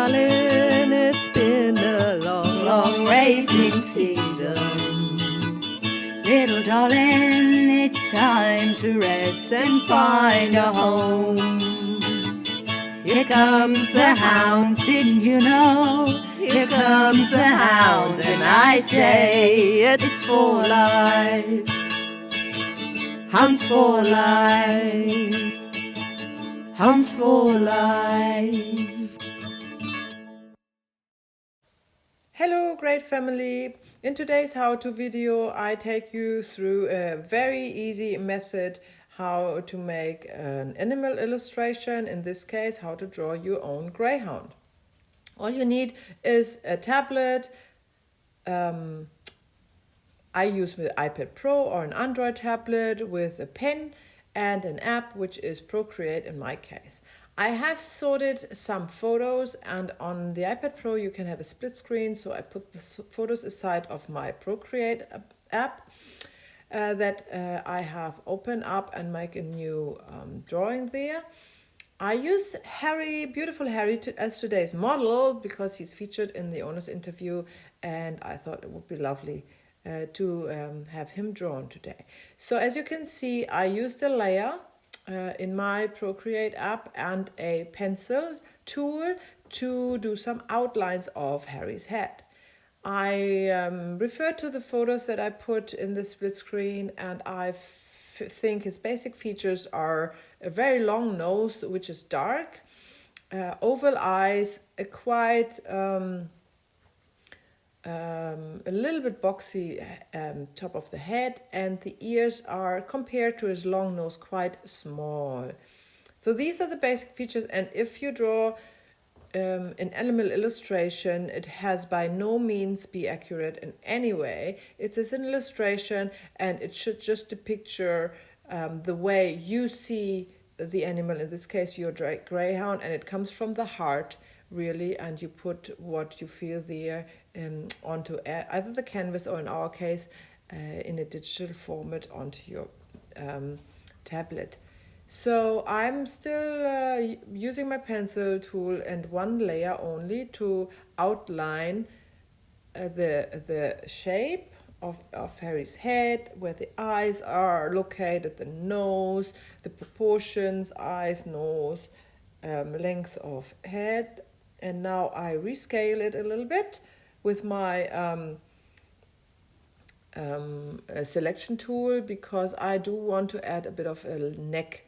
darling, it's been a long, long racing season. Little darling, it's time to rest and find a home. Here comes the hounds, didn't you know? Here comes the hounds, and I say it's for life. Hounds for life. Hounds for life. Hello great family! In today's how-to video I take you through a very easy method how to make an animal illustration, in this case how to draw your own greyhound. All you need is a tablet. I use the iPad Pro or an Android tablet with a pen and an app which is Procreate in my case. I have sorted some photos, and on the iPad Pro you can have a split screen, so I put the photos aside of my Procreate app that I have opened up and make a new drawing there. I use Harry, beautiful Harry, as today's model because he's featured in the owner's interview, and I thought it would be lovely to have him drawn today. So as you can see, I used a layer in my Procreate app and a pencil tool to do some outlines of Harry's head. I referred to the photos that I put in the split screen, and I think his basic features are a very long nose, which is dark, oval eyes, a quite a little bit boxy top of the head, and the ears are, compared to his long nose, quite small. So these are the basic features, and if you draw an animal illustration, it has by no means be accurate in any way. It is an illustration, and it should just depict the way you see the animal, in this case your greyhound, and it comes from the heart really, and you put what you feel there onto either the canvas or, in our case, in a digital format onto your tablet. So I'm still using my pencil tool and one layer only to outline the shape of Harry's head, where the eyes are located, the nose, the proportions, eyes, nose, length of head. And now I rescale it a little bit with my selection tool, because I do want to add a bit of a neck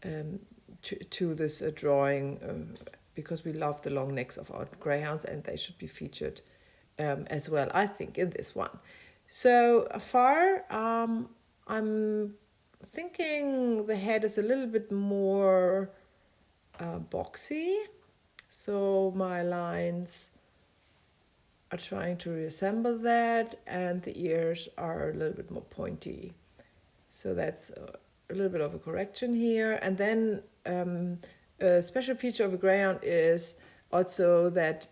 to this drawing, because we love the long necks of our greyhounds, and they should be featured as well, I think, in this one. So far, I'm thinking the head is a little bit more boxy, so my lines are trying to resemble that, and the ears are a little bit more pointy. So that's a little bit of a correction here. And then a special feature of a greyhound is also that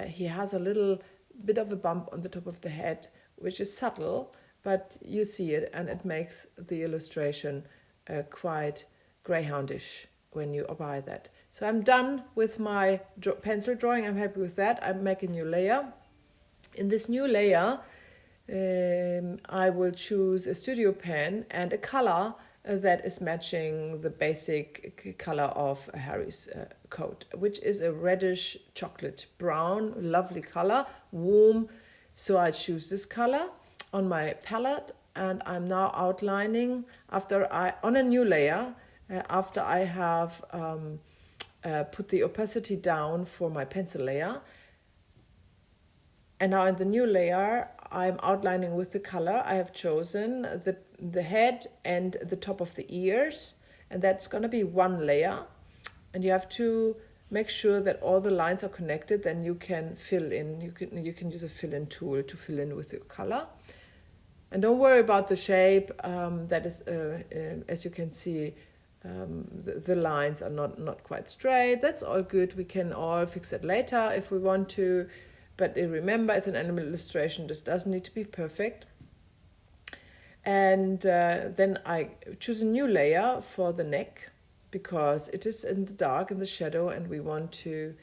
he has a little bit of a bump on the top of the head, which is subtle, but you see it, and it makes the illustration quite greyhoundish when you apply that. So I'm done with my pencil drawing. I'm happy with that. I make a new layer. In this new layer, I will choose a studio pen and a color that is matching the basic color of Harry's coat, which is a reddish chocolate brown, lovely color, warm. So I choose this color on my palette, and I'm now outlining on a new layer after I have put the opacity down for my pencil layer. And now in the new layer, I'm outlining with the color I have chosen the head and the top of the ears, and that's going to be one layer. And you have to make sure that all the lines are connected. Then you can fill in. You can use a fill-in tool to fill in with your color. And don't worry about the shape. That is, as you can see, the lines are not quite straight. That's all good. We can all fix it later if we want to. But remember, it's an animal illustration. This doesn't need to be perfect. And then I choose a new layer for the neck, because it is in the dark, in the shadow, and we want to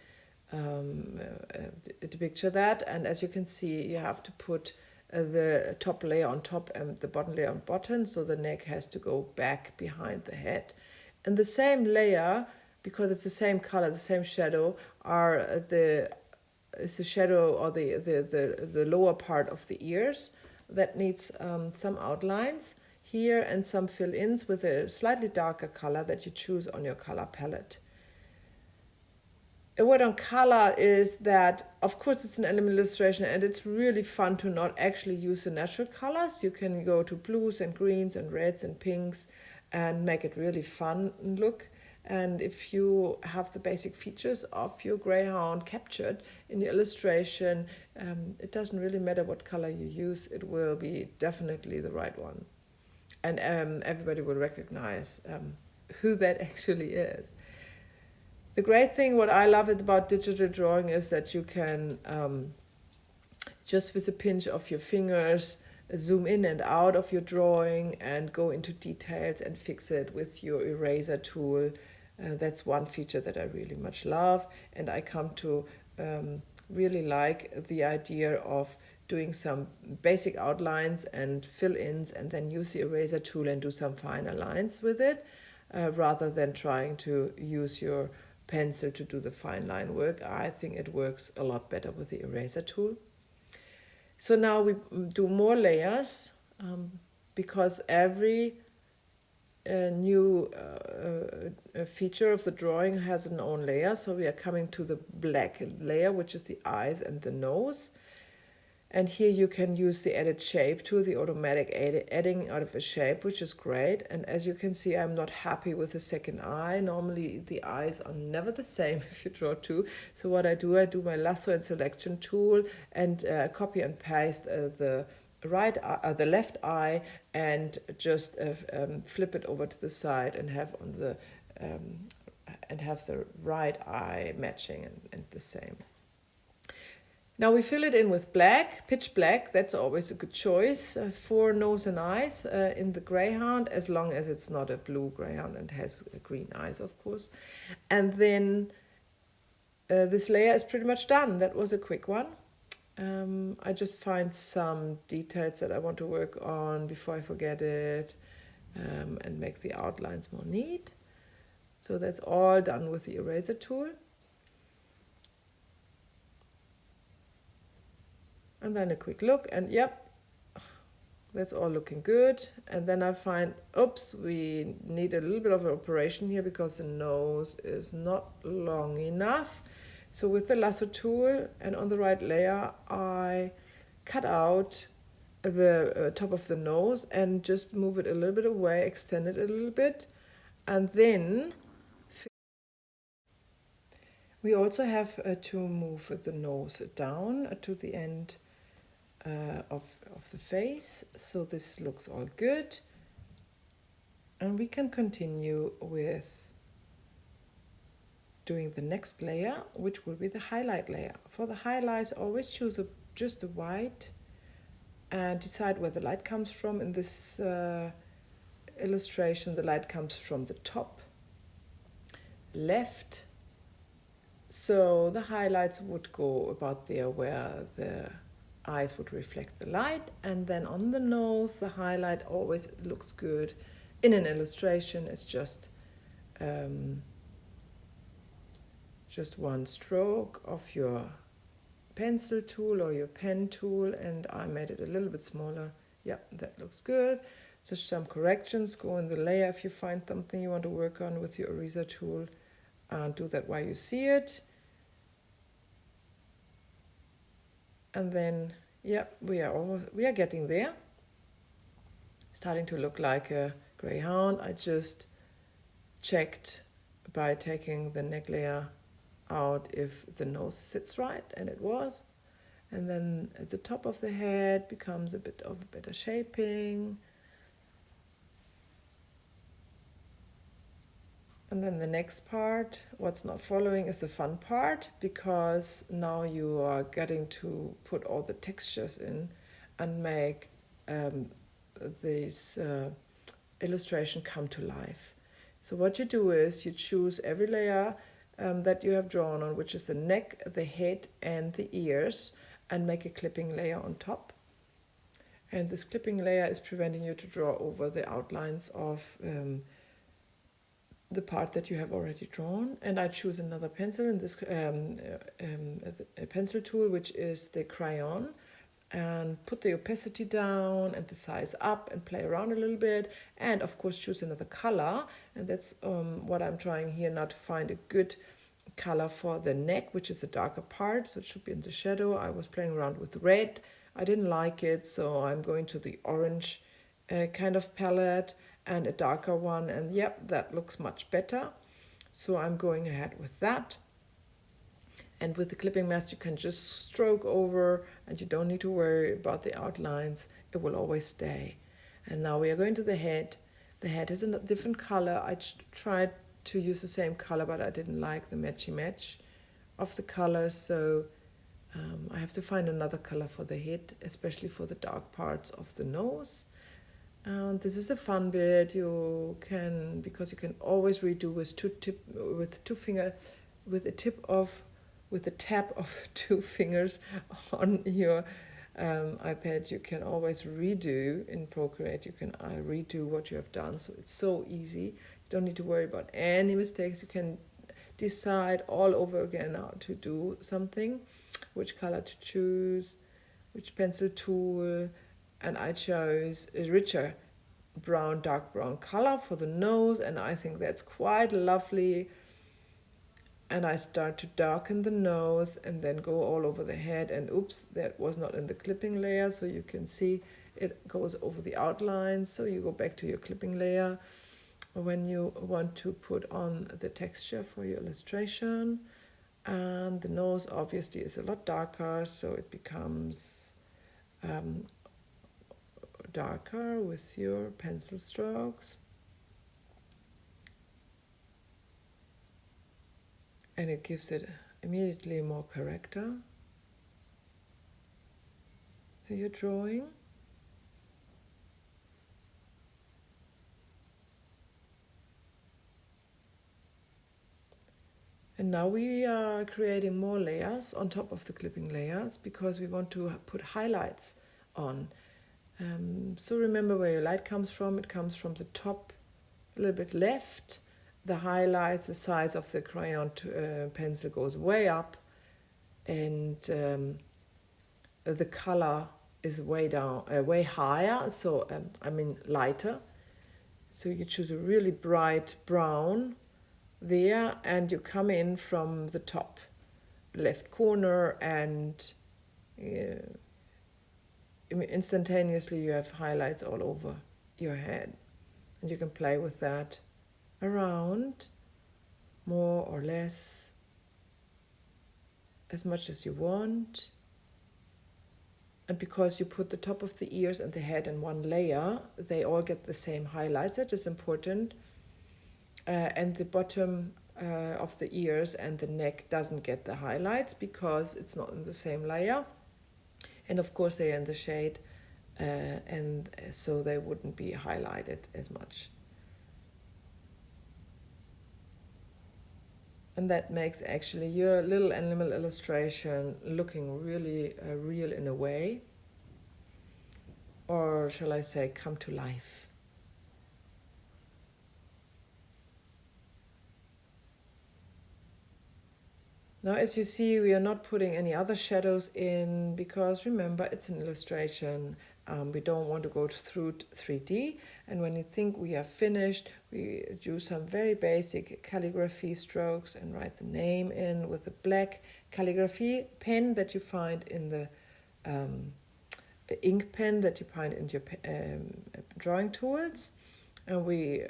to picture that. And as you can see, you have to put the top layer on top and the bottom layer on bottom, so the neck has to go back behind the head. And the same layer, because it's the same color, the same shadow, is the shadow or the lower part of the ears that needs some outlines here and some fill-ins with a slightly darker color that you choose on your color palette. A word on color is that, of course, it's an animal illustration and it's really fun to not actually use the natural colors. You can go to blues and greens and reds and pinks and make it really fun look. And if you have the basic features of your greyhound captured in your illustration, it doesn't really matter what color you use, it will be definitely the right one. And everybody will recognize who that actually is. The great thing, what I love about digital drawing, is that you can just with a pinch of your fingers zoom in and out of your drawing and go into details and fix it with your eraser tool. That's one feature that I really much love, and I come to really like the idea of doing some basic outlines and fill-ins and then use the eraser tool and do some finer lines with it, rather than trying to use your pencil to do the fine line work. I think it works a lot better with the eraser tool. So now we do more layers, because every new feature of the drawing has an own layer. So we are coming to the black layer, which is the eyes and the nose. And here you can use the edit shape tool, the automatic adding out of a shape, which is great. And as you can see, I'm not happy with the second eye. Normally the eyes are never the same if you draw two. So what I do my lasso and selection tool and copy and paste the left eye and just flip it over to the side and have on the right eye matching and the same. Now we fill it in with black, pitch black. That's always a good choice for nose and eyes in the greyhound, as long as it's not a blue greyhound and has green eyes, of course. And then this layer is pretty much done. That was a quick one. I just find some details that I want to work on before I forget it, and make the outlines more neat. So that's all done with the eraser tool. And then a quick look, and yep, that's all looking good. And then I find, oops, we need a little bit of an operation here because the nose is not long enough. So with the lasso tool and on the right layer, I cut out the top of the nose and just move it a little bit away, extend it a little bit. And then we also have to move the nose down to the end of the face. So this looks all good. And we can continue with doing the next layer, which will be the highlight layer. For the highlights, always choose just the white and decide where the light comes from. In this illustration, the light comes from the top left. So the highlights would go about there where the eyes would reflect the light, and then on the nose, the highlight always looks good. In an illustration, it's just one stroke of your pencil tool or your pen tool, and I made it a little bit smaller. Yep, that looks good. So some corrections, go in the layer if you find something you want to work on with your eraser tool, and do that while you see it. And then, yep, we are getting there. Starting to look like a greyhound. I just checked by taking the neck layer out if the nose sits right, and it was. And then at the top of the head becomes a bit of a better shaping. And then the next part, what's not following, is the fun part, because now you are getting to put all the textures in and make this illustration come to life. So what you do is you choose every layer that you have drawn on, which is the neck, the head, and the ears, and make a clipping layer on top. And this clipping layer is preventing you to draw over the outlines of the part that you have already drawn. And I choose another pencil, in this a pencil tool, which is the crayon, and put the opacity down and the size up and play around a little bit, and of course choose another color. And that's what I'm trying here now, to find a good color for the neck, which is a darker part, so it should be in the shadow. I was playing around with red. I didn't like it, so I'm going to the orange kind of palette and a darker one, and yep, that looks much better. So I'm going ahead with that. And with the clipping mask, you can just stroke over, and you don't need to worry about the outlines. It will always stay. And now we are going to the head. The head is a different color. I tried to use the same color, but I didn't like the matchy-match of the colors, so I have to find another color for the head, especially for the dark parts of the nose. And this is the fun bit. You can, because you can always redo with the tap of 2 fingers on your iPad. You can always redo in Procreate. You can redo what you have done. So it's so easy. You don't need to worry about any mistakes. You can decide all over again how to do something, which color to choose, which pencil tool. And I chose a richer brown, dark brown color for the nose, and I think that's quite lovely. And I start to darken the nose and then go all over the head, and oops, that was not in the clipping layer, so you can see it goes over the outlines. So you go back to your clipping layer when you want to put on the texture for your illustration. And the nose obviously is a lot darker, so it becomes darker with your pencil strokes. And it gives it immediately more character to your drawing. And now we are creating more layers on top of the clipping layers, because we want to put highlights on. So remember where your light comes from. It comes from the top, a little bit left. The highlights, the size of the crayon pencil goes way up, and the color is way down, way higher. So lighter. So you choose a really bright brown there, and you come in from the top left corner, and instantaneously you have highlights all over your head, and you can play with that around more or less, as much as you want. And because you put the top of the ears and the head in one layer, they all get the same highlights. That is important. And the bottom of the ears and the neck doesn't get the highlights because it's not in the same layer. And of course they are in the shade, and so they wouldn't be highlighted as much. And that makes actually your little animal illustration looking really real in a way. Or shall I say, come to life. Now, as you see, we are not putting any other shadows in, because remember, it's an illustration. We don't want to go through 3D. And when you think we are finished, we do some very basic calligraphy strokes and write the name in with a black calligraphy pen that you find in the ink pen that you find in your drawing tools. And we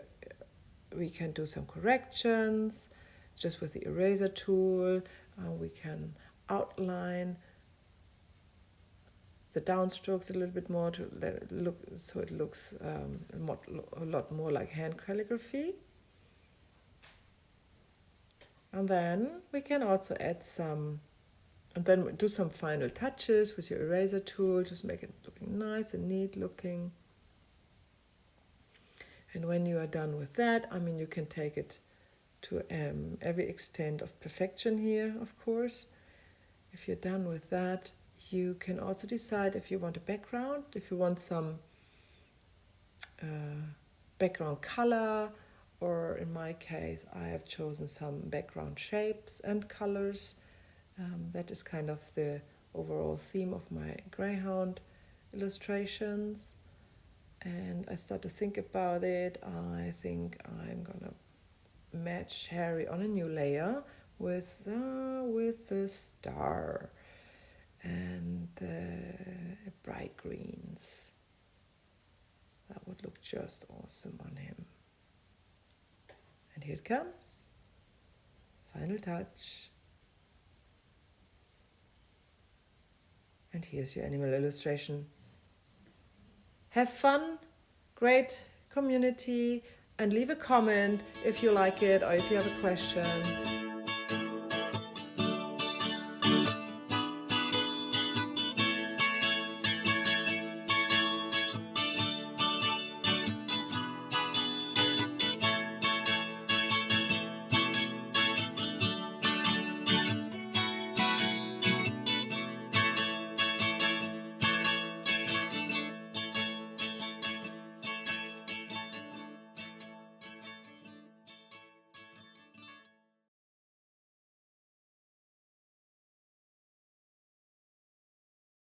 can do some corrections just with the eraser tool. We can outline the downstrokes a little bit more to let it look, so it looks a lot more like hand calligraphy. And then we can also add some, and then do some final touches with your eraser tool, just make it looking nice and neat looking. And when you are done with that, you can take it every extent of perfection here, of course. If you're done with that, you can also decide if you want a background, if you want some background color, or in my case, I have chosen some background shapes and colors. That is kind of the overall theme of my Greyhound illustrations. And I start to think about it. I think I'm gonna match Harry on a new layer with the star and the bright greens. That would look just awesome on him. And here it comes. Final touch. And here's your animal illustration. Have fun, great community, and leave a comment if you like it or if you have a question.